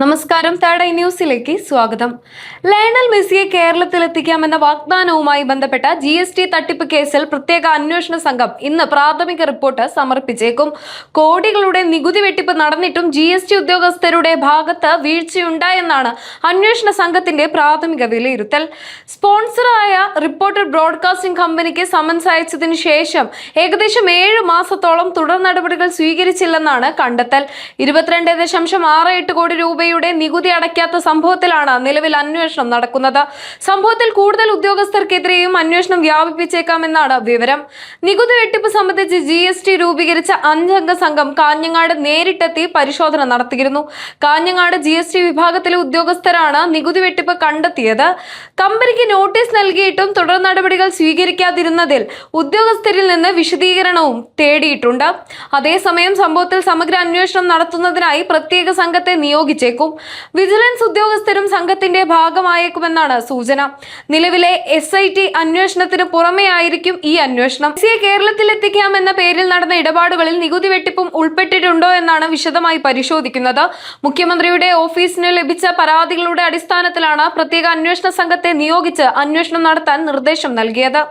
നമസ്കാരം, third eye ന്യൂസിലേക്ക് സ്വാഗതം. ലയണൽ മെസ്സിയെ കേരളത്തിലെത്തിക്കാമെന്ന വാഗ്ദാനവുമായി ബന്ധപ്പെട്ട GST തട്ടിപ്പ് കേസിൽ പ്രത്യേക അന്വേഷണ സംഘം ഇന്ന് പ്രാഥമിക റിപ്പോർട്ട് സമർപ്പിച്ചേക്കും. കോടികളുടെ നികുതി വെട്ടിപ്പ് നടന്നിട്ടും GST ഉദ്യോഗസ്ഥരുടെ ഭാഗത്ത് വീഴ്ചയുണ്ടായെന്നാണ് അന്വേഷണ സംഘത്തിന്റെ പ്രാഥമിക വിലയിരുത്തൽ. സ്പോൺസറായ റിപ്പോർട്ടർ ബ്രോഡ്കാസ്റ്റിംഗ് കമ്പനിക്ക് സമൻസ് അയച്ചതിനു ശേഷം ഏകദേശം 7 മാസത്തോളം തുടർ നടപടികൾ സ്വീകരിച്ചില്ലെന്നാണ് കണ്ടെത്തൽ. 22.68 കോടി രൂപയുടെ നികുതി അടയ്ക്കാത്ത സംഭവത്തിലാണ് നിലവിൽ അന്വേഷണം നടക്കുന്നത്. സംഭവത്തിൽ കൂടുതൽ ഉദ്യോഗസ്ഥർക്കെതിരെയും അന്വേഷണം വ്യാപിപ്പിച്ചേക്കാമെന്നാണ് വിവരം. നികുതി വെട്ടിപ്പ് സംബന്ധിച്ച് GST രൂപീകരിച്ച 5 അംഗ സംഘം കാഞ്ഞങ്ങാട് നേരിട്ടെത്തി പരിശോധന നടത്തിയിരുന്നു. കാഞ്ഞങ്ങാട് GST വിഭാഗത്തിലെ ഉദ്യോഗസ്ഥരാണ് നികുതി വെട്ടിപ്പ് കണ്ടെത്തിയത്. കമ്പനിക്ക് നോട്ടീസ് നൽകിയിട്ടും തുടർ നടപടികൾ സ്വീകരിക്കാതിരുന്നതിൽ ഉദ്യോഗസ്ഥരിൽ നിന്ന് വിശദീകരണവും തേടിയിട്ടുണ്ട്. അതേസമയം സംഭവത്തിൽ സമഗ്ര അന്വേഷണം നടത്തുന്നതിനായി പ്രത്യേക സംഘത്തെ നിയോഗിച്ചേക്കും. വിജിലൻസ് ഉദ്യോഗസ്ഥരും സംഘത്തിന്റെ ഭാഗമായേക്കുമെന്നാണ് സൂചന. നിലവിലെ SIT അന്വേഷണത്തിന് പുറമെയായിരിക്കും ഈ അന്വേഷണം. മെസ്സിയെ കേരളത്തിലെത്തിക്കാമെന്ന പേരിൽ നടന്ന ഇടപാടുകളിൽ നികുതി വെട്ടിപ്പും ഉൾപ്പെട്ടിട്ടുണ്ടോ എന്നാണ് വിശദമായി പരിശോധിക്കുന്നത്. മുഖ്യമന്ത്രിയുടെ ഓഫീസിന് ലഭിച്ച പരാതികളുടെ അടിസ്ഥാനത്തിലാണ് പ്രത്യേക അന്വേഷണ സംഘത്തെ നിയോഗിച്ച് അന്വേഷണം നടത്താൻ നിർദ്ദേശം നൽകിയത്.